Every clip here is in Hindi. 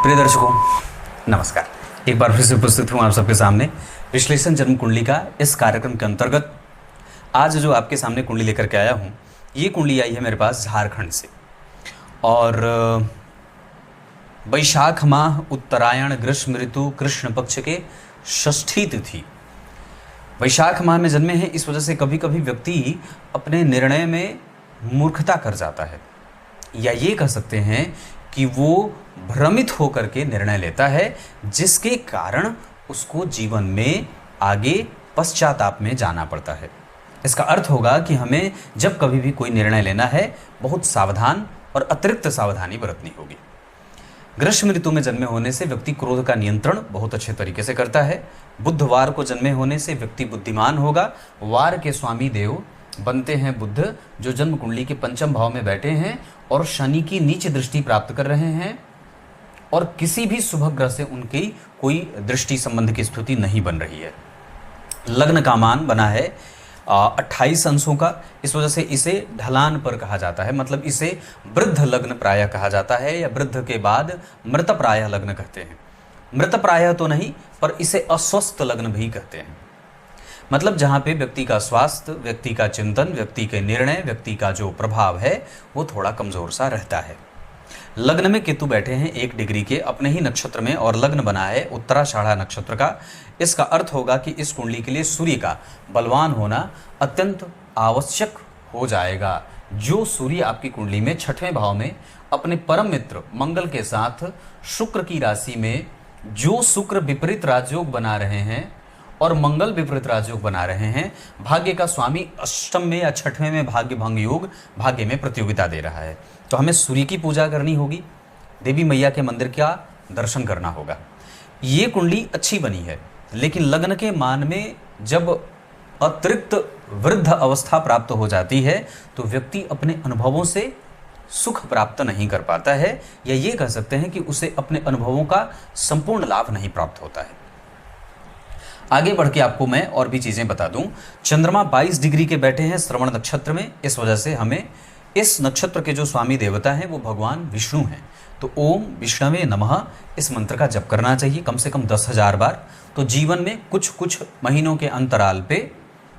प्रिय दर्शकों नमस्कार। एक बार फिर से उपस्थित हूँ आप सबके सामने विश्लेषण जन्म कुंडली का इस कार्यक्रम के अंतर्गत। आज जो आपके सामने कुंडली लेकर के आया हूँ, ये कुंडली आई है मेरे पास झारखंड से और वैशाख माह उत्तरायण ग्रीष्म ऋतु कृष्ण पक्ष के षष्ठी तिथि वैशाख माह में जन्मे हैं। इस वजह से कभी कभी व्यक्ति अपने निर्णय में मूर्खता कर जाता है, या ये कह सकते हैं कि वो भ्रमित होकर के निर्णय लेता है, जिसके कारण उसको जीवन में आगे पश्चाताप में जाना पड़ता है। इसका अर्थ होगा कि हमें जब कभी भी कोई निर्णय लेना है, बहुत सावधान और अतिरिक्त सावधानी बरतनी होगी। ग्रीष्म ऋतु में जन्मे होने से व्यक्ति क्रोध का नियंत्रण बहुत अच्छे तरीके से करता है। बुधवार को जन्मे होने से व्यक्ति बुद्धिमान होगा। वार के स्वामी देव बनते हैं बुध, जो जन्म कुंडली के पंचम भाव में बैठे हैं और शनि की नीच दृष्टि प्राप्त कर रहे हैं, और किसी भी शुभ ग्रह से उनकी कोई दृष्टि संबंध की स्थिति नहीं बन रही है। लग्न का मान बना है 28 अंशों का। इस वजह से इसे ढलान पर कहा जाता है, मतलब इसे वृद्ध लग्न प्रायः कहा जाता है, या वृद्ध के बाद मृत प्रायः लग्न कहते हैं। मृत प्रायः तो नहीं, पर इसे अस्वस्थ लग्न भी कहते हैं। मतलब जहाँ पे व्यक्ति का स्वास्थ्य, व्यक्ति का चिंतन, व्यक्ति के निर्णय, व्यक्ति का जो प्रभाव है वो थोड़ा कमज़ोर सा रहता है। लग्न में केतु बैठे हैं 1 डिग्री के अपने ही नक्षत्र में, और लग्न बना है उत्तराषाढ़ा नक्षत्र का। इसका अर्थ होगा कि इस कुंडली के लिए सूर्य का बलवान होना अत्यंत आवश्यक हो जाएगा। जो सूर्य आपकी कुंडली में 6वें भाव में अपने परम मित्र मंगल के साथ शुक्र की राशि में, जो शुक्र विपरीत राजयोग बना रहे हैं और मंगल विपरीत राजयोग बना रहे हैं, भाग्य का स्वामी अष्टम में या 6वें में भाग्य भंग योग, भाग्य में प्रतियोगिता दे रहा है। तो हमें सूर्य की पूजा करनी होगी, देवी मैया के मंदिर का दर्शन करना होगा। ये कुंडली अच्छी बनी है, लेकिन लग्न के मान में जब अतिरिक्त वृद्ध अवस्था प्राप्त हो जाती है तो व्यक्ति अपने अनुभवों से सुख प्राप्त नहीं कर पाता है, या ये कह सकते हैं कि उसे अपने अनुभवों का संपूर्ण लाभ नहीं प्राप्त होता है। आगे बढ़ के आपको मैं और भी चीज़ें बता दूं। चंद्रमा 22 डिग्री के बैठे हैं श्रवण नक्षत्र में। इस वजह से हमें इस नक्षत्र के जो स्वामी देवता हैं वो भगवान विष्णु हैं। तो ओम विष्णवे नमः इस मंत्र का जप करना चाहिए कम से कम 10,000 बार। तो जीवन में कुछ कुछ महीनों के अंतराल पे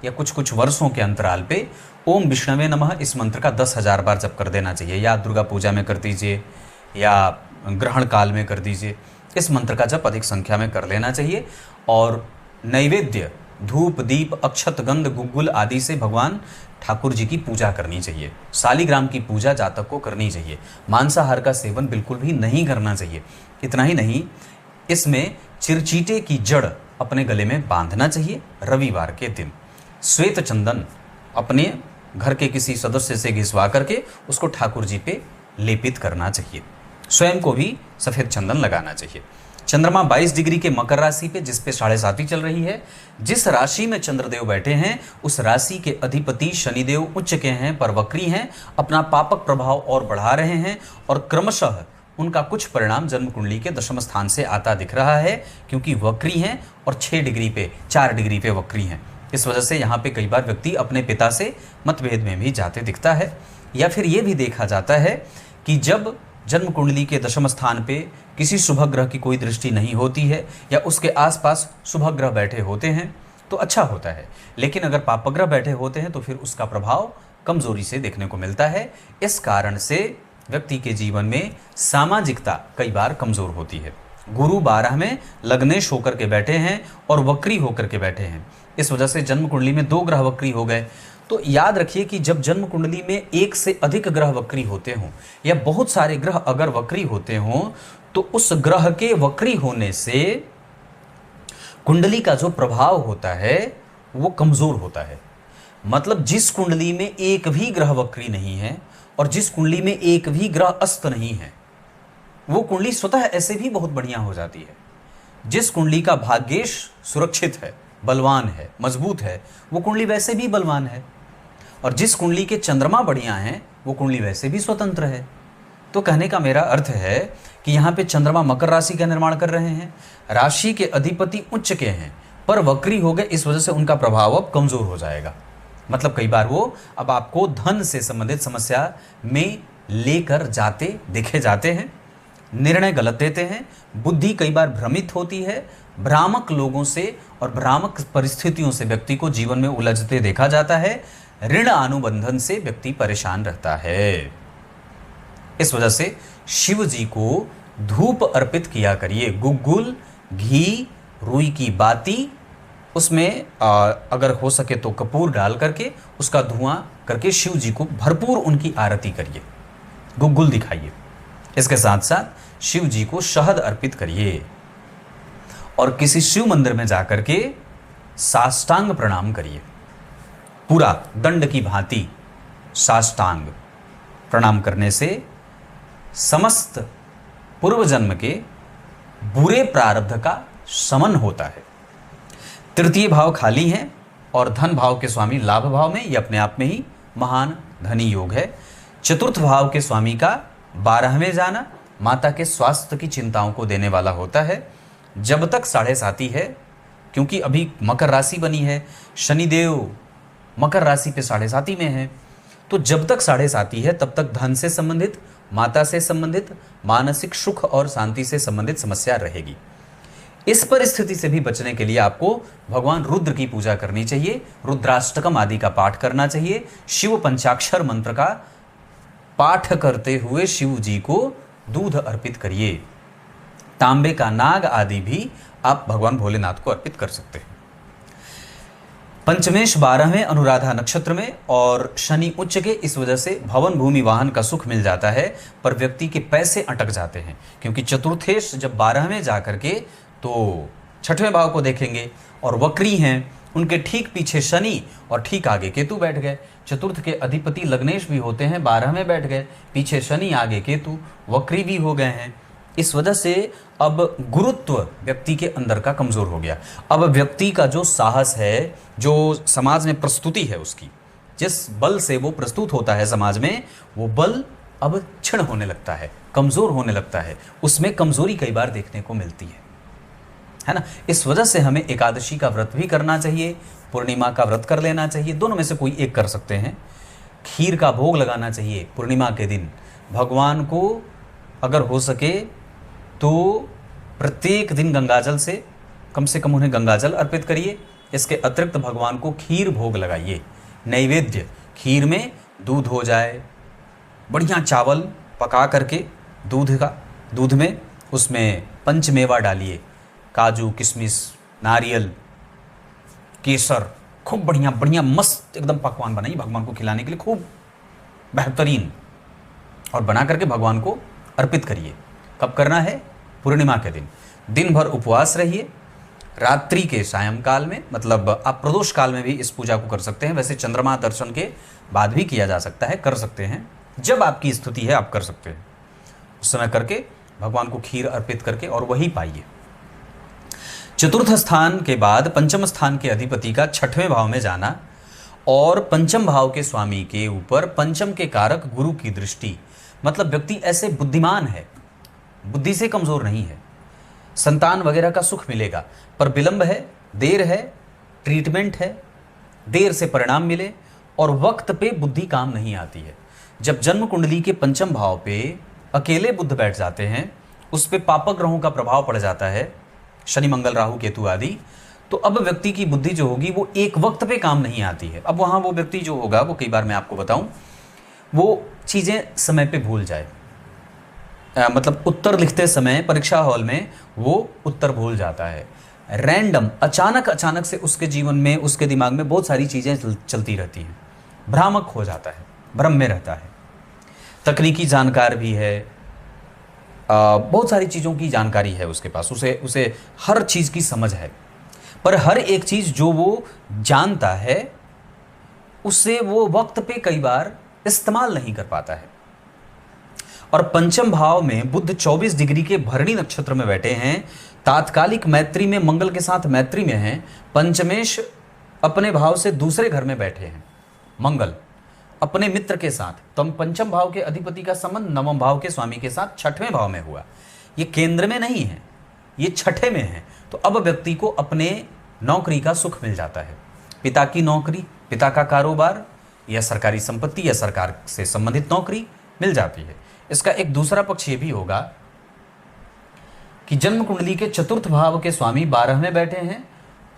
या कुछ कुछ वर्षों के अंतराल पे ओम विष्णवे नमः इस मंत्र का 10,000 बार जप कर देना चाहिए। या दुर्गा पूजा में कर दीजिए या ग्रहण काल में कर दीजिए। इस मंत्र का जप अधिक संख्या में कर लेना चाहिए। और नैवेद्य धूप दीप अक्षत गंध गुग्गुल आदि से भगवान ठाकुर जी की पूजा करनी चाहिए। शालिग्राम की पूजा जातक को करनी चाहिए। मांसाहार का सेवन बिल्कुल भी नहीं करना चाहिए। इतना ही नहीं, इसमें चिरचीटे की जड़ अपने गले में बांधना चाहिए। रविवार के दिन श्वेत चंदन अपने घर के किसी सदस्य से घिसवा करके उसको ठाकुर जी पे लेपित करना चाहिए। स्वयं को भी सफ़ेद चंदन लगाना चाहिए। चंद्रमा 22 डिग्री के मकर राशि पे, जिस पे 7.5 चल रही है, जिस राशि में चंद्रदेव बैठे हैं उस राशि के अधिपति शनिदेव उच्च के हैं पर वक्री हैं। अपना पापक प्रभाव और बढ़ा रहे हैं और क्रमशः उनका कुछ परिणाम जन्म कुंडली के 10वें स्थान से आता दिख रहा है, क्योंकि वक्री हैं और 4 डिग्री पे वक्री हैं। इस वजह से यहाँ पे कई बार व्यक्ति अपने पिता से मतभेद में भी जाते दिखता है। या फिर ये भी देखा जाता है कि जब जन्म कुंडली के 10वें स्थान पे किसी शुभ ग्रह की कोई दृष्टि नहीं होती है या उसके आसपास शुभ ग्रह बैठे होते हैं तो अच्छा होता है, लेकिन अगर पापग्रह बैठे होते हैं तो फिर उसका प्रभाव कमजोरी से देखने को मिलता है। इस कारण से व्यक्ति के जीवन में सामाजिकता कई बार कमजोर होती है। गुरु 12 में लग्नेश होकर के बैठे हैं और वक्री होकर के बैठे हैं। इस वजह से जन्म कुंडली में 2 ग्रह वक्री हो गए। तो याद रखिए कि जब जन्म कुंडली में 1 से अधिक ग्रह वक्री होते हों या बहुत सारे ग्रह अगर वक्री होते हों तो उस ग्रह के वक्री होने से कुंडली का जो प्रभाव होता है वो कमजोर होता है। मतलब जिस कुंडली में एक भी ग्रह वक्री नहीं है और जिस कुंडली में एक भी ग्रह अस्त नहीं है, वो कुंडली स्वतः ऐसे भी बहुत बढ़िया हो जाती है। जिस कुंडली का भाग्येश सुरक्षित है, बलवान है, मजबूत है, वो कुंडली वैसे भी बलवान है। और जिस कुंडली के चंद्रमा बढ़िया हैं वो कुंडली वैसे भी स्वतंत्र है। तो कहने का मेरा अर्थ है कि यहाँ पे चंद्रमा मकर राशि का निर्माण कर रहे हैं, राशि के अधिपति उच्च के हैं पर वक्री हो गए। इस वजह से उनका प्रभाव अब कमजोर हो जाएगा। मतलब कई बार वो अब आपको धन से संबंधित समस्या में लेकर जाते देखे जाते हैं। निर्णय गलत देते हैं, बुद्धि कई बार भ्रमित होती है, भ्रामक लोगों से और भ्रामक परिस्थितियों से व्यक्ति को जीवन में उलझते देखा जाता है, ऋण अनुबंधन से व्यक्ति परेशान रहता है। इस वजह से शिव जी को धूप अर्पित किया करिए, गुग्गुल, घी, रुई की बाती, उसमें अगर हो सके तो कपूर डाल करके उसका धुआं करके शिव जी को भरपूर उनकी आरती करिए, गुग्गुल दिखाइए। इसके साथ साथ शिव जी को शहद अर्पित करिए और किसी शिव मंदिर में जाकर के साष्टांग प्रणाम करिए, पूरा दंड की भांति साष्टांग प्रणाम करने से समस्त पूर्व जन्म के बुरे प्रारब्ध का शमन होता है। तृतीय भाव खाली है और धन भाव के स्वामी लाभ भाव में, यह अपने आप में ही महान धनी योग है। चतुर्थ भाव के स्वामी का 12वें जाना माता के स्वास्थ्य की चिंताओं को देने वाला होता है। जब तक 7.5 है, क्योंकि अभी मकर राशि बनी है, शनिदेव मकर राशि पे 7.5 में है, तो जब तक 7.5 है तब तक धन से संबंधित, माता से संबंधित, मानसिक सुख और शांति से संबंधित समस्या रहेगी। इस परिस्थिति से भी बचने के लिए आपको भगवान रुद्र की पूजा करनी चाहिए, रुद्राष्टकम आदि का पाठ करना चाहिए। शिव पंचाक्षर मंत्र का पाठ करते हुए शिव जी को दूध अर्पित करिए। तांबे का नाग आदि भी आप भगवान भोलेनाथ को अर्पित कर सकते हैं। पंचमेश 12वें अनुराधा नक्षत्र में और शनि उच्च के, इस वजह से भवन भूमि वाहन का सुख मिल जाता है, पर व्यक्ति के पैसे अटक जाते हैं, क्योंकि चतुर्थेश जब 12वें जाकर के तो 6वें भाव को देखेंगे और वक्री हैं, उनके ठीक पीछे शनि और ठीक आगे केतु बैठ गए। चतुर्थ के अधिपति लग्नेश भी होते हैं, 12वें बैठ गए, पीछे शनि आगे केतु, वक्री भी हो गए हैं। इस वजह से अब गुरुत्व व्यक्ति के अंदर का कमजोर हो गया। अब व्यक्ति का जो साहस है, जो समाज में प्रस्तुति है उसकी, जिस बल से वो प्रस्तुत होता है समाज में, वो बल अब क्षीण होने लगता है, कमजोर होने लगता है, उसमें कमजोरी कई बार देखने को मिलती है ना। इस वजह से हमें एकादशी का व्रत भी करना चाहिए, पूर्णिमा का व्रत कर लेना चाहिए, दोनों में से कोई एक कर सकते हैं। खीर का भोग लगाना चाहिए पूर्णिमा के दिन। भगवान को अगर हो सके तो प्रत्येक दिन गंगाजल से कम उन्हें गंगाजल अर्पित करिए। इसके अतिरिक्त भगवान को खीर भोग लगाइए, नैवेद्य। खीर में दूध हो जाए, बढ़िया चावल पका करके दूध में उसमें पंचमेवा डालिए, काजू, किशमिश, नारियल, केसर, खूब बढ़िया मस्त एकदम पकवान बनाइए भगवान को खिलाने के लिए, खूब बेहतरीन, और बना करके भगवान को अर्पित करिए। कब करना है? पूर्णिमा के दिन। दिन भर उपवास रहिए। रात्रि के सायंकाल में, मतलब आप प्रदोष काल में भी इस पूजा को कर सकते हैं। वैसे चंद्रमा दर्शन के बाद भी किया जा सकता है, कर सकते हैं, जब आपकी स्थिति है आप कर सकते हैं। उस समय करके भगवान को खीर अर्पित करके और वही पाइए। चतुर्थ स्थान के बाद पंचम स्थान के अधिपति का 6वें भाव में जाना और पंचम भाव के स्वामी के ऊपर पंचम के कारक गुरु की दृष्टि, मतलब व्यक्ति ऐसे बुद्धिमान है, बुद्धि से कमजोर नहीं है, संतान वगैरह का सुख मिलेगा, पर विलंब है, देर है, ट्रीटमेंट है, देर से परिणाम मिले और वक्त पे बुद्धि काम नहीं आती है। जब जन्म कुंडली के पंचम भाव पे अकेले बुध बैठ जाते हैं, उस पे पापक ग्रहों का प्रभाव पड़ जाता है, शनि मंगल राहु केतु आदि, तो अब व्यक्ति की बुद्धि जो होगी वो एक वक्त पे काम नहीं आती है। अब वहाँ वो व्यक्ति जो होगा वो, कई बार मैं आपको बताऊं, वो चीज़ें समय पे भूल जाए, मतलब उत्तर लिखते समय परीक्षा हॉल में वो उत्तर भूल जाता है। रैंडम अचानक से उसके जीवन में, उसके दिमाग में बहुत सारी चीज़ें चलती रहती हैं, भ्रामक हो जाता है, भ्रम में रहता है। तकनीकी जानकार भी है, बहुत सारी चीज़ों की जानकारी है उसके पास, उसे हर चीज़ की समझ है, पर हर एक चीज़ जो वो जानता है उसे वो वक्त पे कई बार इस्तेमाल नहीं कर पाता है। और पंचम भाव में बुध 24 डिग्री के भरणी नक्षत्र में बैठे हैं, तात्कालिक मैत्री में मंगल के साथ मैत्री में हैं। पंचमेश अपने भाव से दूसरे घर में बैठे हैं, मंगल अपने मित्र के साथ, तो पंचम भाव के अधिपति का संबंध नवम भाव के स्वामी के साथ 6वें भाव में हुआ। ये केंद्र में नहीं है, ये 6ठे में है। तो अब व्यक्ति को अपने नौकरी का सुख मिल जाता है, पिता की नौकरी, पिता का कारोबार या सरकारी संपत्ति या सरकार से संबंधित नौकरी मिल जाती है। इसका एक दूसरा पक्ष ये भी होगा कि जन्म कुंडली के चतुर्थ भाव के स्वामी 12 में बैठे हैं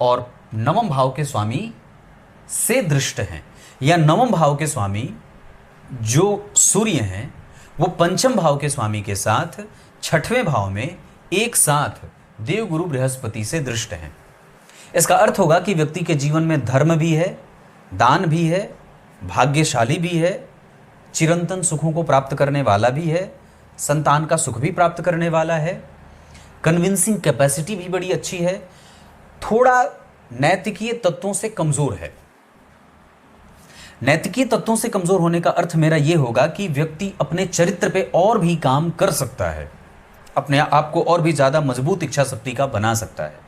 और नवम भाव के स्वामी से दृष्ट हैं, या नवम भाव के स्वामी जो सूर्य हैं वो पंचम भाव के स्वामी के साथ छठवें भाव में एक साथ देवगुरु बृहस्पति से दृष्ट हैं। इसका अर्थ होगा कि व्यक्ति के जीवन में धर्म भी है, दान भी है, भाग्यशाली भी है, चिरंतन सुखों को प्राप्त करने वाला भी है, संतान का सुख भी प्राप्त करने वाला है, कन्विंसिंग कैपेसिटी भी बड़ी अच्छी है, थोड़ा नैतिकीय तत्वों से कमजोर है। नैतिकीय तत्वों से कमजोर होने का अर्थ मेरा यह होगा कि व्यक्ति अपने चरित्र पे और भी काम कर सकता है, अपने आप को और भी ज्यादा मजबूत इच्छा शक्ति का बना सकता है,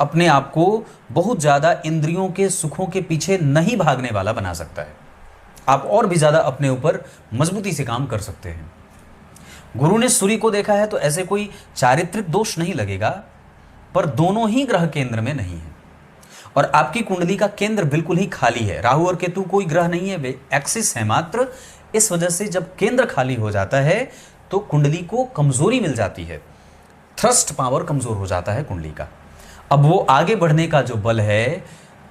अपने आप को बहुत ज्यादा इंद्रियों के सुखों के पीछे नहीं भागने वाला बना सकता है। आप और भी ज्यादा अपने ऊपर मजबूती से काम कर सकते हैं। गुरु ने सूर्य को देखा है तो ऐसे कोई चारित्रिक दोष नहीं लगेगा, पर दोनों ही ग्रह केंद्र में नहीं है और आपकी कुंडली का केंद्र बिल्कुल ही खाली है। राहु और केतु कोई ग्रह नहीं है, वे एक्सिस है मात्र। इस वजह से जब केंद्र खाली हो जाता है तो कुंडली को कमजोरी मिल जाती है, थ्रस्ट पावर कमजोर हो जाता है कुंडली का। अब वो आगे बढ़ने का जो बल है,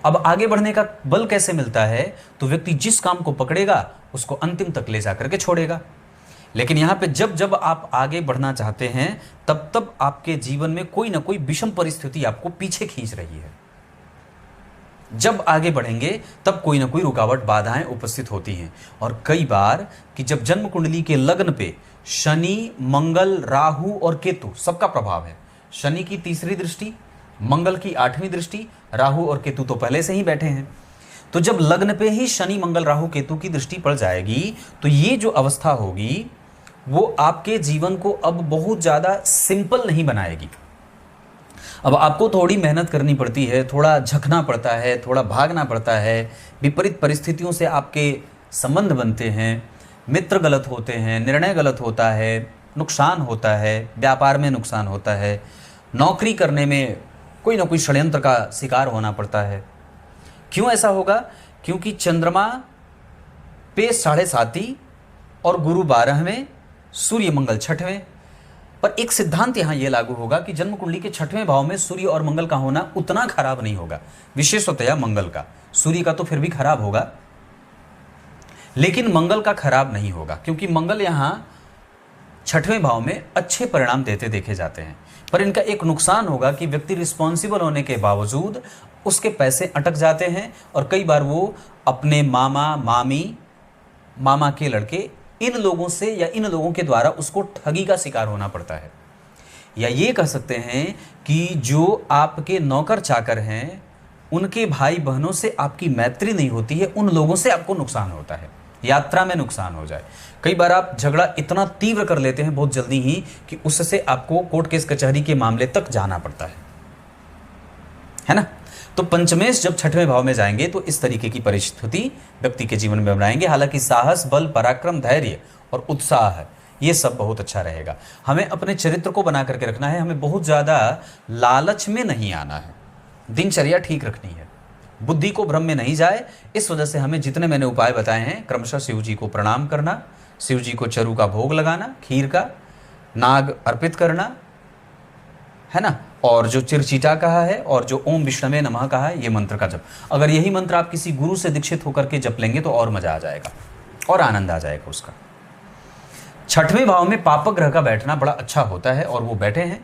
अब आगे बढ़ने का बल कैसे मिलता है, तो व्यक्ति जिस काम को पकड़ेगा उसको अंतिम तक ले जाकर के छोड़ेगा। लेकिन यहाँ पे जब जब आप आगे बढ़ना चाहते हैं तब तब आपके जीवन में कोई ना कोई विषम परिस्थिति आपको पीछे खींच रही है। जब आगे बढ़ेंगे तब कोई ना कोई रुकावट, बाधाएं उपस्थित होती हैं। और कई बार कि जब जन्म कुंडली के लग्न पे शनि, मंगल, राहु और केतु सबका प्रभाव है, शनि की तीसरी दृष्टि, मंगल की 8वीं दृष्टि, राहु और केतु तो पहले से ही बैठे हैं, तो जब लग्न पे ही शनि, मंगल, राहु, केतु की दृष्टि पड़ जाएगी तो ये जो अवस्था होगी वो आपके जीवन को अब बहुत ज़्यादा सिंपल नहीं बनाएगी। अब आपको थोड़ी मेहनत करनी पड़ती है, थोड़ा झकना पड़ता है, थोड़ा भागना पड़ता है, विपरीत परिस्थितियों से आपके संबंध बनते हैं, मित्र गलत होते हैं, निर्णय गलत होता है, नुकसान होता है, व्यापार में नुकसान होता है, नौकरी करने में कोई ना कोई षड्यंत्र का शिकार होना पड़ता है। क्यों ऐसा होगा? क्योंकि चंद्रमा पे 7.5 और गुरु 12वें, सूर्य मंगल 6वें। पर एक सिद्धांत यहाँ ये लागू होगा कि जन्म कुंडली के 6वें भाव में सूर्य और मंगल का होना उतना खराब नहीं होगा, विशेषतया मंगल का। सूर्य का तो फिर भी खराब होगा, लेकिन मंगल का खराब नहीं होगा, क्योंकि मंगल यहाँ 6वें भाव में अच्छे परिणाम देते देखे जाते हैं। पर इनका एक नुकसान होगा कि व्यक्ति रिस्पॉन्सिबल होने के बावजूद उसके पैसे अटक जाते हैं और कई बार वो अपने मामा, मामी, मामा के लड़के, इन लोगों से या इन लोगों के द्वारा उसको ठगी का शिकार होना पड़ता है। या ये कह सकते हैं कि जो आपके नौकर चाकर हैं उनके भाई बहनों से आपकी मैत्री नहीं होती है, उन लोगों से आपको नुकसान होता है, यात्रा में नुकसान हो जाए। कई बार आप झगड़ा इतना तीव्र कर लेते हैं बहुत जल्दी ही कि उससे आपको कोर्ट केस कचहरी के मामले तक जाना पड़ता है ना। तो पंचमेश जब 6वें भाव में जाएंगे तो इस तरीके की परिस्थिति व्यक्ति के जीवन में बनाएंगे। हालांकि साहस, बल, पराक्रम, धैर्य और उत्साह ये सब बहुत अच्छा रहेगा। हमें अपने चरित्र को बना करके रखना है, हमें बहुत ज़्यादा लालच में नहीं आना है, दिनचर्या ठीक रखनी है, बुद्धि को भ्रम में नहीं जाए। इस वजह से हमें जितने मैंने उपाय बताए हैं, क्रमशः शिव जी को प्रणाम करना, शिव जी को चरु का भोग लगाना, खीर का, नाग अर्पित करना, है ना, और जो चिरचीटा कहा है और जो ओम विष्णवे नमः कहा है, ये मंत्र का जप। अगर यही मंत्र आप किसी गुरु से दीक्षित होकर के जप लेंगे तो और मजा आ जाएगा और आनंद आ जाएगा उसका। 6वें भाव में पापक ग्रह का बैठना बड़ा अच्छा होता है और वो बैठे हैं।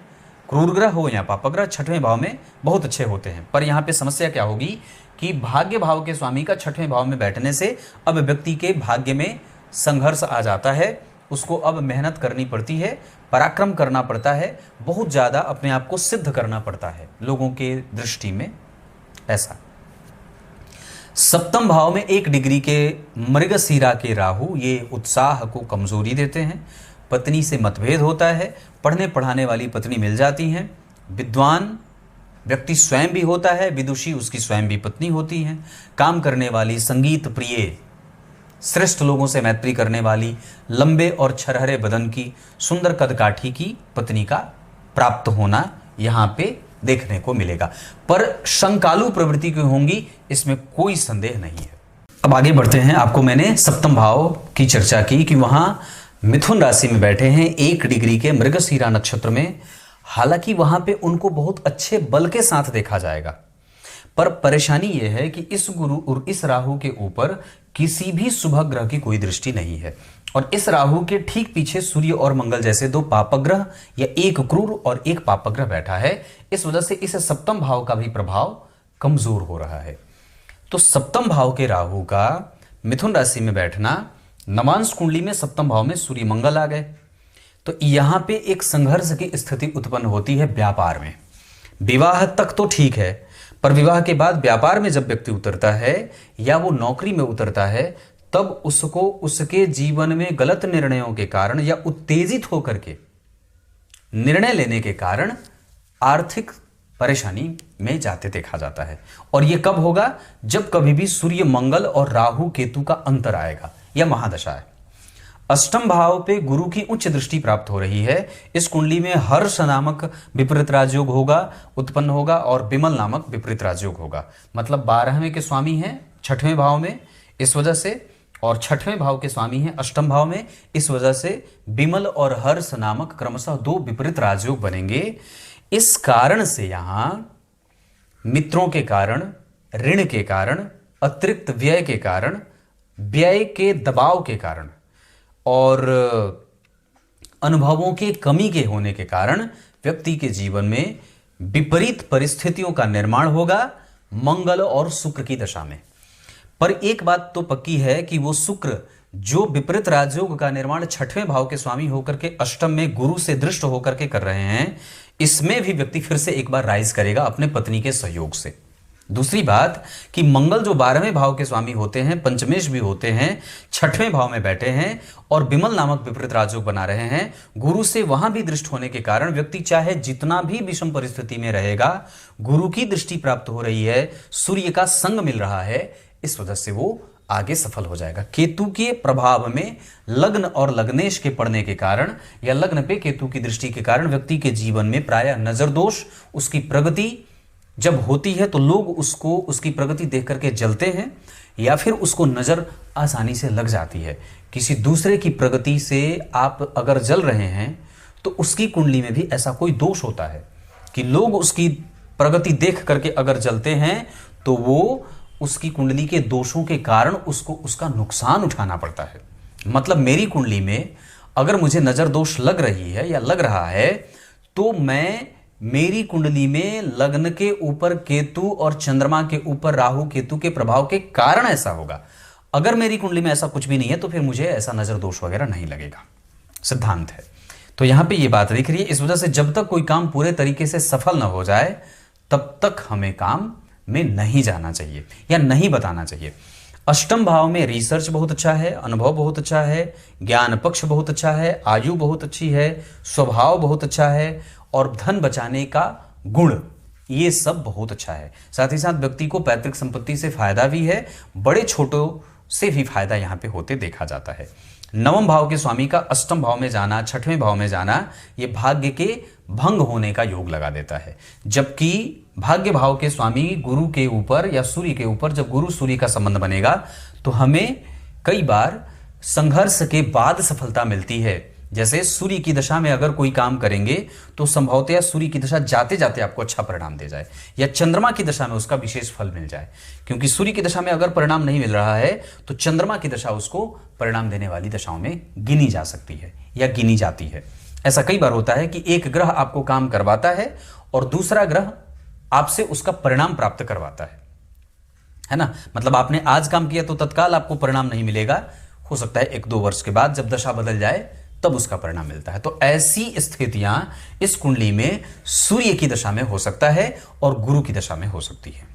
क्रूर ग्रह हो या पापक ग्रह 6वें भाव में बहुत अच्छे होते हैं। पर यहाँ पे समस्या क्या होगी कि भाग्य भाव के स्वामी का 6वें भाव में बैठने से अब व्यक्ति के भाग्य में संघर्ष आ जाता है, उसको अब मेहनत करनी पड़ती है, पराक्रम करना पड़ता है, बहुत ज़्यादा अपने आप को सिद्ध करना पड़ता है लोगों के दृष्टि में। ऐसा 7वें भाव में 1 डिग्री के मृगशीरा के राहु ये उत्साह को कमजोरी देते हैं। पत्नी से मतभेद होता है, पढ़ने पढ़ाने वाली पत्नी मिल जाती हैं। विद्वान व्यक्ति स्वयं भी होता है, विदुषी उसकी स्वयं भी पत्नी होती हैं। काम करने वाली, संगीत प्रिय, श्रेष्ठ लोगों से मैत्री करने वाली, लंबे और छरहरे बदन की, सुंदर कदकाठी की पत्नी का प्राप्त होना यहाँ पे देखने को मिलेगा। पर शंकालु प्रवृत्ति की होंगी, इसमें कोई संदेह नहीं है। अब आगे बढ़ते हैं। आपको मैंने 7वें भाव की चर्चा की कि वहाँ मिथुन राशि में बैठे हैं 1 डिग्री के मृगशीरा नक्षत्र में हालांकि वहां पे उनको बहुत अच्छे बल के साथ देखा जाएगा, पर परेशानी यह है कि इस गुरु और इस राहु के ऊपर किसी भी शुभ ग्रह की कोई दृष्टि नहीं है, और इस राहु के ठीक पीछे सूर्य और मंगल जैसे दो पापग्रह या एक क्रूर और एक पापग्रह बैठा है। इस वजह से इस सप्तम भाव का भी प्रभाव कमजोर हो रहा है। तो सप्तम भाव के राहु का मिथुन राशि में बैठना, नवांश कुंडली में सप्तम भाव में सूर्य मंगल आ गए, तो यहां पे एक संघर्ष की स्थिति उत्पन्न होती है व्यापार में। विवाह तक तो ठीक है, पर विवाह के बाद व्यापार में जब व्यक्ति उतरता है या वो नौकरी में उतरता है, तब उसको उसके जीवन में गलत निर्णयों के कारण या उत्तेजित होकर के निर्णय लेने के कारण आर्थिक परेशानी में जाते देखा जाता है। और यह कब होगा? जब कभी भी सूर्य मंगल और राहु केतु का अंतर आएगा या महादशा है। अष्टम भाव पे गुरु की उच्च दृष्टि प्राप्त हो रही है। इस कुंडली में हर्ष नामक विपरीत राजयोग होगा, उत्पन्न होगा, और विमल नामक विपरीत राजयोग होगा। मतलब 12वें के स्वामी हैं 6वें भाव में, इस वजह से, और 6वें भाव के स्वामी हैं अष्टम भाव में, इस वजह से विमल और हर्ष नामक क्रमशः दो विपरीत राजयोग बनेंगे। इस कारण से यहां मित्रों के कारण, ऋण के कारण, अतिरिक्त व्यय के कारण, व्यय के दबाव के कारण और अनुभवों के कमी के होने के कारण व्यक्ति के जीवन में विपरीत परिस्थितियों का निर्माण होगा मंगल और शुक्र की दशा में। पर एक बात तो पक्की है कि वो शुक्र जो विपरीत राजयोग का निर्माण 6वें भाव के स्वामी होकर के अष्टम में गुरु से दृष्ट होकर के कर रहे हैं, इसमें भी व्यक्ति फिर से एक बार राइज करेगा अपने पत्नी के सहयोग से। दूसरी बात कि मंगल जो 12वें भाव के स्वामी होते हैं, पंचमेश भी होते हैं, 6वें भाव में बैठे हैं और विमल नामक विपरीत राजयोग बना रहे हैं, गुरु से वहां भी दृष्ट होने के कारण व्यक्ति चाहे जितना भी विषम परिस्थिति में रहेगा, गुरु की दृष्टि प्राप्त हो रही है, सूर्य का संग मिल रहा है, इस वजह से वो आगे सफल हो जाएगा। केतु के प्रभाव में लग्न और लग्नेश के पड़ने के कारण या लग्न पे केतु की दृष्टि के कारण व्यक्ति के जीवन में प्रायः नजर दोष, उसकी प्रगति जब होती है तो लोग उसको उसकी प्रगति देख करके जलते हैं या फिर उसको नजर आसानी से लग जाती है। किसी दूसरे की प्रगति से आप अगर जल रहे हैं तो उसकी कुंडली में भी ऐसा कोई दोष होता है कि लोग उसकी प्रगति देख करके अगर जलते हैं तो वो उसकी कुंडली के दोषों के कारण उसको उसका नुकसान उठाना पड़ता है। मतलब मेरी कुंडली में अगर मुझे नजर दोष लग रही है या लग रहा है तो मेरी कुंडली में लग्न के ऊपर केतु और चंद्रमा के ऊपर राहु केतु के प्रभाव के कारण ऐसा होगा। अगर मेरी कुंडली में ऐसा कुछ भी नहीं है तो फिर मुझे ऐसा नजर दोष वगैरह नहीं लगेगा, सिद्धांत है। तो यहां पे ये बात दिख रही है। इस वजह से जब तक कोई काम पूरे तरीके से सफल ना हो जाए तब तक हमें काम में नहीं जाना चाहिए या नहीं बताना चाहिए। अष्टम भाव में रिसर्च बहुत अच्छा है, अनुभव बहुत अच्छा है, ज्ञान पक्ष बहुत अच्छा है, आयु बहुत अच्छी है, स्वभाव बहुत अच्छा है और धन बचाने का गुण, ये सब बहुत अच्छा है। साथ ही साथ व्यक्ति को पैतृक संपत्ति से फायदा भी है, बड़े छोटों से भी फायदा यहां पे होते देखा जाता है। नवम भाव के स्वामी का अष्टम भाव में जाना, 6वें भाव में जाना, ये भाग्य के भंग होने का योग लगा देता है। जबकि भाग्य भाव के स्वामी गुरु के ऊपर या सूर्य के ऊपर जब गुरु सूर्य का संबंध बनेगा तो हमें कई बार संघर्ष के बाद सफलता मिलती है। जैसे सूर्य की दशा में अगर कोई काम करेंगे तो संभवतः सूर्य की दशा जाते जाते आपको अच्छा परिणाम दे जाए या चंद्रमा की दशा में उसका विशेष फल मिल जाए, क्योंकि सूर्य की दशा में अगर परिणाम नहीं मिल रहा है तो चंद्रमा की दशा उसको परिणाम देने वाली दशाओं में गिनी जा सकती है या गिनी जाती है। ऐसा कई बार होता है कि एक ग्रह आपको काम करवाता है और दूसरा ग्रह आपसे उसका परिणाम प्राप्त करवाता है ना। मतलब आपने आज काम किया तो तत्काल आपको परिणाम नहीं मिलेगा, हो सकता है 1-2 वर्ष के बाद जब दशा बदल जाए तब उसका परिणाम मिलता है। तो ऐसी स्थितियां इस कुंडली में सूर्य की दशा में हो सकता है और गुरु की दशा में हो सकती है।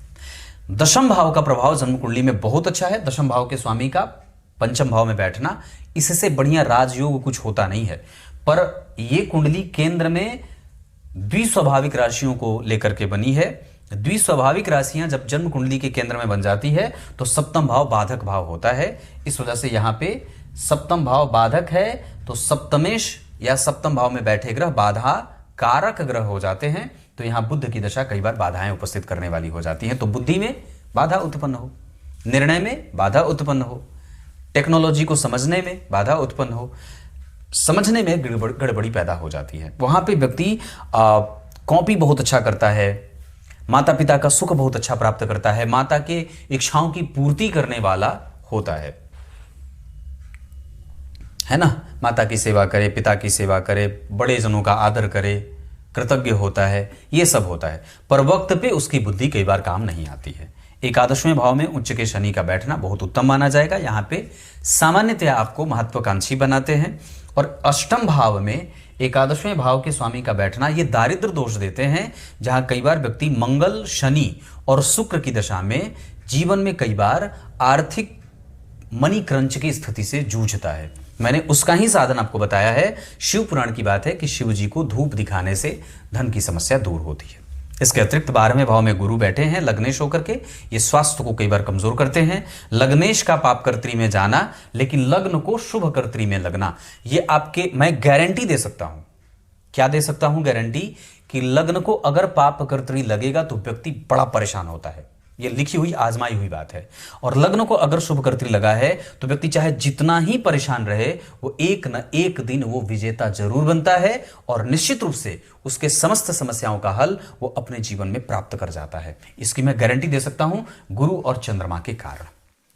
दशम भाव का प्रभाव जन्म कुंडली में बहुत अच्छा है। दशम भाव के स्वामी का पंचम भाव में बैठना, इससे बढ़िया राजयोग कुछ होता नहीं है। पर यह कुंडली केंद्र में द्विस्वाभाविक राशियों को लेकर के बनी है। द्विस्वाभाविक राशियां जब जन्म कुंडली के केंद्र में बन जाती है तो सप्तम भाव बाधक भाव होता है। इस वजह से यहां पे सप्तम भाव बाधक है तो सप्तमेश या सप्तम भाव में बैठे ग्रह बाधा कारक ग्रह हो जाते हैं। तो यहां बुध की दशा कई बार बाधाएं उपस्थित करने वाली हो जाती हैं। तो बुद्धि में बाधा उत्पन्न हो, निर्णय में बाधा उत्पन्न हो, टेक्नोलॉजी को समझने में बाधा उत्पन्न हो, समझने में गड़बड़ी पैदा हो जाती है। वहां पे व्यक्ति कॉपी बहुत अच्छा करता है, माता पिता का सुख बहुत अच्छा प्राप्त करता है, माता के इच्छाओं की पूर्ति करने वाला होता है ना। माता की सेवा करे, पिता की सेवा करे, बड़े जनों का आदर करे, कृतज्ञ होता है, ये सब होता है। पर वक्त पे उसकी बुद्धि कई बार काम नहीं आती है। एकादशवें भाव में उच्च के शनि का बैठना बहुत उत्तम माना जाएगा। यहाँ पे सामान्यतया आपको महत्वाकांक्षी बनाते हैं। और अष्टम भाव में एकादशवें भाव के स्वामी का बैठना ये दारिद्र दोष देते हैं, जहां कई बार व्यक्ति मंगल, शनि और शुक्र की दशा में जीवन में कई बार आर्थिक मनी क्रंच की स्थिति से जूझता है। मैंने उसका ही साधन आपको बताया है। शिव पुराण की बात है कि शिव जी को धूप दिखाने से धन की समस्या दूर होती है। इसके अतिरिक्त 12वें भाव में गुरु बैठे हैं लग्नेश होकर के, ये स्वास्थ्य को कई बार कमजोर करते हैं। लग्नेश का पाप कर्त्री में जाना, लेकिन लग्न को शुभ कर्त्री में लगना, ये आपके, मैं गारंटी दे सकता हूं। क्या दे सकता हूं गारंटी? कि लग्न को अगर पाप कर्त्री लगेगा तो व्यक्ति बड़ा परेशान होता है। ये लिखी हुई आजमाई हुई बात है। और लग्न को अगर शुभ कर्त्री लगा है तो व्यक्ति चाहे जितना ही परेशान रहे, वो एक न एक दिन वो विजेता जरूर बनता है और निश्चित रूप से उसके समस्त समस्याओं का हल वो अपने जीवन में प्राप्त कर जाता है। इसकी मैं गारंटी दे सकता हूं गुरु और चंद्रमा के कारण।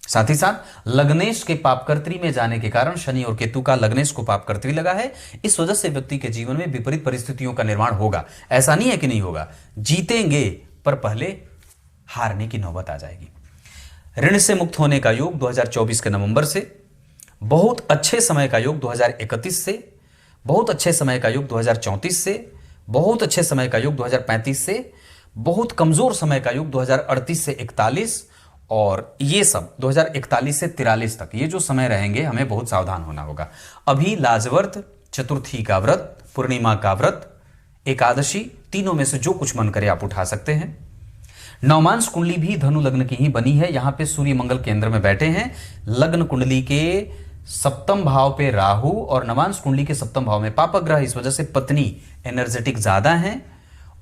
साथ ही साथ लग्नेश के पापकर्त्री में जाने के कारण शनि और केतु का लग्नेश को पापकर्त्री लगा है। इस वजह से व्यक्ति के जीवन में विपरीत परिस्थितियों का निर्माण होगा। ऐसा नहीं है कि नहीं होगा, जीतेंगे, पर पहले हारने की नौबत आ जाएगी। ऋण से मुक्त होने का योग 2024 के नवंबर से, बहुत अच्छे समय का योग 2031 से, बहुत अच्छे समय का योग 2034 से, बहुत अच्छे समय का योग 2035 से, बहुत कमजोर समय का योग 2038 से 41, और ये सब 2041 से 43 तक ये जो समय रहेंगे हमें बहुत सावधान होना होगा। अभी लाजवर्त, चतुर्थी का व्रत, पूर्णिमा का व्रत, एकादशी, तीनों में से जो कुछ मन करे आप उठा सकते हैं। नवमांश कुंडली भी धनु लग्न की ही बनी है। यहां पे सूर्य मंगल केंद्र में बैठे हैं। लग्न कुंडली के सप्तम भाव पे राहु और नवांश कुंडली के सप्तम भाव में पाप ग्रह। इस वजह से पत्नी एनर्जेटिक ज्यादा हैं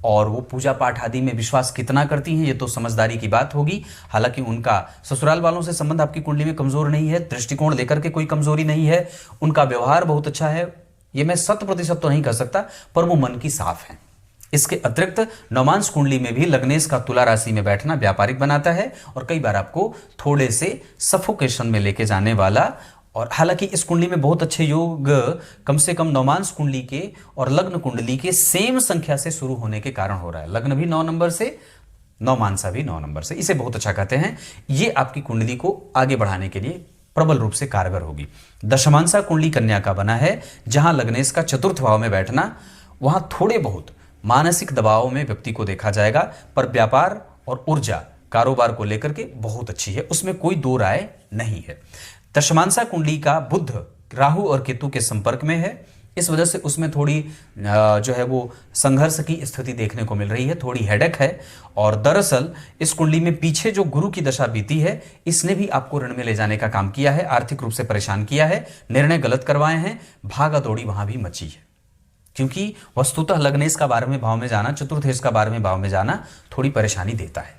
और वो पूजा पाठ आदि में विश्वास कितना करती हैं ये तो समझदारी की बात होगी। हालांकि उनका ससुराल वालों से संबंध आपकी कुंडली में कमजोर नहीं है, दृष्टिकोण लेकर के कोई कमजोरी नहीं है, उनका व्यवहार बहुत अच्छा है। ये मैं 100% तो नहीं कह सकता, पर वो मन की साफ है। इसके अतिरिक्त नवमांश कुंडली में भी लग्नेश का तुला राशि में बैठना व्यापारिक बनाता है और कई बार आपको थोड़े से सफोकेशन में लेके जाने वाला। और हालांकि इस कुंडली में बहुत अच्छे योग कम से कम नवमांश कुंडली के और लग्न कुंडली के सेम संख्या से शुरू होने के कारण हो रहा है। लग्न भी 9 नंबर से, नवमांसा भी 9 नंबर से, इसे बहुत अच्छा कहते हैं। ये आपकी कुंडली को आगे बढ़ाने के लिए प्रबल रूप से कारगर होगी। दशमांसा कुंडली कन्या का बना है, जहां लग्नेश का चतुर्थ भाव में बैठना, वहां थोड़े बहुत मानसिक दबाव में व्यक्ति को देखा जाएगा, पर व्यापार और ऊर्जा कारोबार को लेकर के बहुत अच्छी है, उसमें कोई दो राय नहीं है। दशमांसा कुंडली का बुध राहु और केतु के संपर्क में है, इस वजह से उसमें थोड़ी जो है वो संघर्ष की स्थिति देखने को मिल रही है, थोड़ी हेडेक है। और दरअसल इस कुंडली में पीछे जो गुरु की दशा बीती है, इसने भी आपको ऋण में ले जाने का काम किया है, आर्थिक रूप से परेशान किया है, निर्णय गलत करवाए हैं, भागा दौड़ी वहां भी मची है। क्योंकि वस्तुतः लग्नेश का 12वें भाव में जाना, चतुर्थेश का 12वें भाव में जाना थोड़ी परेशानी देता है।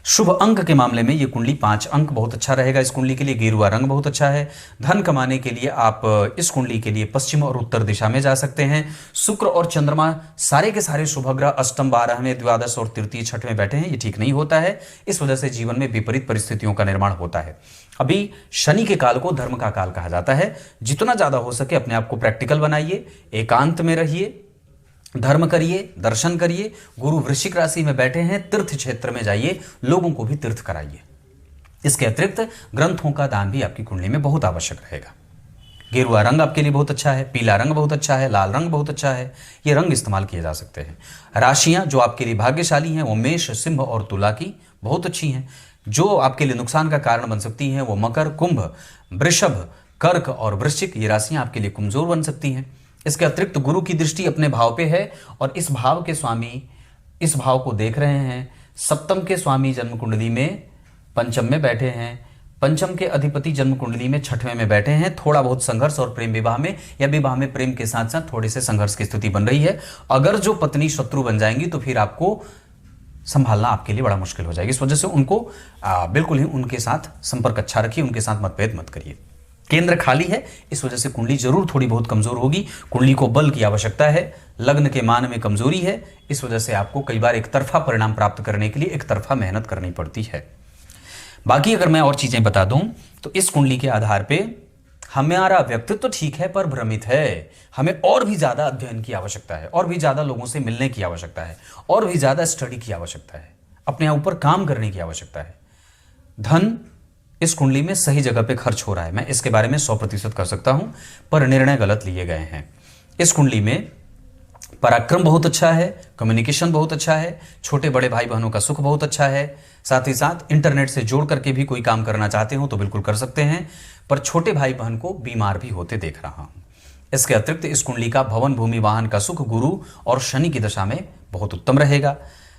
शुभ अंक के मामले में ये कुंडली 5 अंक बहुत अच्छा रहेगा। इस कुंडली के लिए गेरुआ रंग बहुत अच्छा है। धन कमाने के लिए आप इस कुंडली के लिए पश्चिम और उत्तर दिशा में जा सकते हैं। शुक्र और चंद्रमा सारे के सारे शुभ ग्रह अष्टम, 12वें, द्वादश और तृतीय, छठ में बैठे हैं, ये ठीक नहीं होता है। इस वजह से जीवन में विपरीत परिस्थितियों का निर्माण होता है। अभी शनि के काल को धर्म का काल कहा जाता है। जितना ज्यादा हो सके अपने आप को प्रैक्टिकल बनाइए, एकांत में रहिए, धर्म करिए, दर्शन करिए। गुरु वृश्चिक राशि में बैठे हैं, तीर्थ क्षेत्र में जाइए, लोगों को भी तीर्थ कराइए। इसके अतिरिक्त ग्रंथों का दान भी आपकी कुंडली में बहुत आवश्यक रहेगा। गेरुआ रंग आपके लिए बहुत अच्छा है, पीला रंग बहुत अच्छा है, लाल रंग बहुत अच्छा है, ये रंग इस्तेमाल किए जा सकते हैं। राशियां जो आपके लिए भाग्यशाली हैं वो मेष, सिंह और तुला की बहुत अच्छी हैं। जो आपके लिए नुकसान का कारण बन सकती हैं वो मकर, कुंभ, वृषभ, कर्क और वृश्चिक, ये राशियां आपके लिए कमजोर बन सकती हैं। इसके अतिरिक्त गुरु की दृष्टि अपने भाव पे है और इस भाव के स्वामी इस भाव को देख रहे हैं। सप्तम के स्वामी जन्म कुंडली में पंचम में बैठे हैं, पंचम के अधिपति जन्म कुंडली में छठवें में बैठे हैं। थोड़ा बहुत संघर्ष और प्रेम विवाह में या विवाह में प्रेम के साथ साथ थोड़े से संघर्ष की स्थिति बन रही है। अगर जो पत्नी शत्रु बन जाएंगी तो फिर आपको संभालना आपके लिए बड़ा मुश्किल हो जाएगी। इस वजह से उनको बिल्कुल ही उनके साथ संपर्क अच्छा रखिए, उनके साथ मतभेद मत करिए। केंद्र खाली है, इस वजह से कुंडली जरूर थोड़ी बहुत कमजोर होगी। कुंडली को बल की आवश्यकता है, लग्न के मान में कमजोरी है, इस वजह से आपको कई बार एक तरफा परिणाम प्राप्त करने के लिए एक तरफा मेहनत करनी पड़ती है। बाकी अगर मैं और चीजें बता दूं तो इस कुंडली के आधार पे हमारा व्यक्तित्व तो ठीक है पर भ्रमित है। हमें और भी ज्यादा अध्ययन की आवश्यकता है, और भी ज्यादा लोगों से मिलने की आवश्यकता है, और भी ज्यादा स्टडी की आवश्यकता है, अपने ऊपर काम करने की आवश्यकता है। धन इस कुंडली में सही जगह पे खर्च हो रहा है, मैं इसके बारे में 100% कर सकता हूं, पर निर्णय गलत लिए गए हैं। इस कुंडली में पराक्रम बहुत अच्छा है, कम्युनिकेशन बहुत अच्छा है, छोटे बड़े भाई बहनों का सुख बहुत अच्छा है, साथ ही साथ इंटरनेट से जोड़ करके भी कोई काम करना चाहते हो तो बिल्कुल कर सकते हैं, पर छोटे भाई बहन को बीमार भी होते देख रहा हूं। इसके अतिरिक्त इस कुंडली का भवन भूमि वाहन का सुख गुरु और शनि की दशा में बहुत उत्तम रहेगा।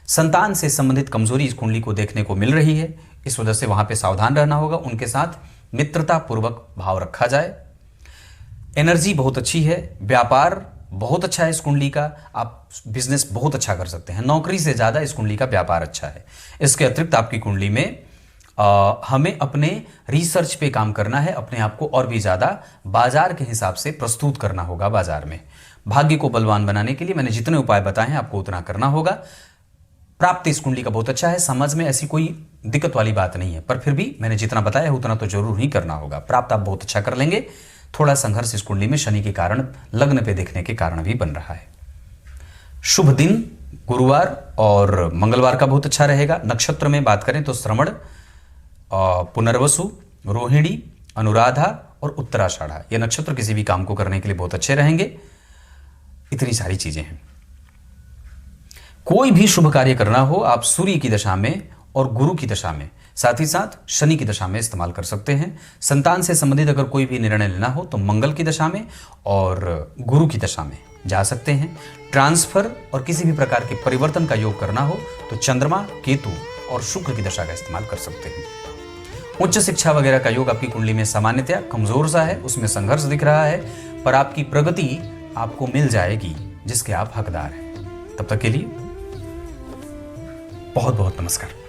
संतान से संबंधित कमजोरी इस कुंडली को देखने को मिल रही है, इस वजह से वहां पे सावधान रहना होगा, उनके साथ मित्रता पूर्वक भाव रखा जाए। एनर्जी बहुत अच्छी है, व्यापार बहुत अच्छा है इस कुंडली का, आप बिजनेस बहुत अच्छा कर सकते हैं, नौकरी से ज्यादा इस कुंडली का व्यापार अच्छा है। इसके अतिरिक्त आपकी कुंडली में हमें अपने रिसर्च पे काम करना है, अपने आप को और भी ज्यादा बाजार के हिसाब से प्रस्तुत करना होगा बाजार में। भाग्य को बलवान बनाने के लिए मैंने जितने उपाय बताए हैं आपको उतना करना होगा। प्राप्ति इस कुंडली का बहुत अच्छा है, समझ में ऐसी कोई दिक्कत वाली बात नहीं है, पर फिर भी मैंने जितना बताया है उतना तो जरूर ही करना होगा। प्राप्त आप बहुत अच्छा कर लेंगे। थोड़ा संघर्ष इस कुंडली में शनि के कारण, लग्न पे देखने के कारण भी बन रहा है। शुभ दिन गुरुवार और मंगलवार का बहुत अच्छा रहेगा। नक्षत्र में बात करें तो श्रवण, पुनर्वसु, रोहिणी, अनुराधा और उत्तराषाढ़ा, ये नक्षत्र किसी भी काम को करने के लिए बहुत अच्छे रहेंगे। इतनी सारी चीजें हैं। कोई भी शुभ कार्य करना हो आप सूर्य की दशा में और गुरु की दशा में, साथ ही साथ शनि की दशा में इस्तेमाल कर सकते हैं। संतान से संबंधित अगर कोई भी निर्णय लेना हो तो मंगल की दशा में और गुरु की दशा में जा सकते हैं। ट्रांसफर और किसी भी प्रकार के परिवर्तन का योग करना हो तो चंद्रमा, केतु और शुक्र की दशा का इस्तेमाल कर सकते हैं। उच्च शिक्षा वगैरह का योग आपकी कुंडली में सामान्यतया कमजोर सा है, उसमें संघर्ष दिख रहा है, पर आपकी प्रगति आपको मिल जाएगी जिसके आप हकदार हैं। तब तक के लिए बहुत बहुत नमस्कार।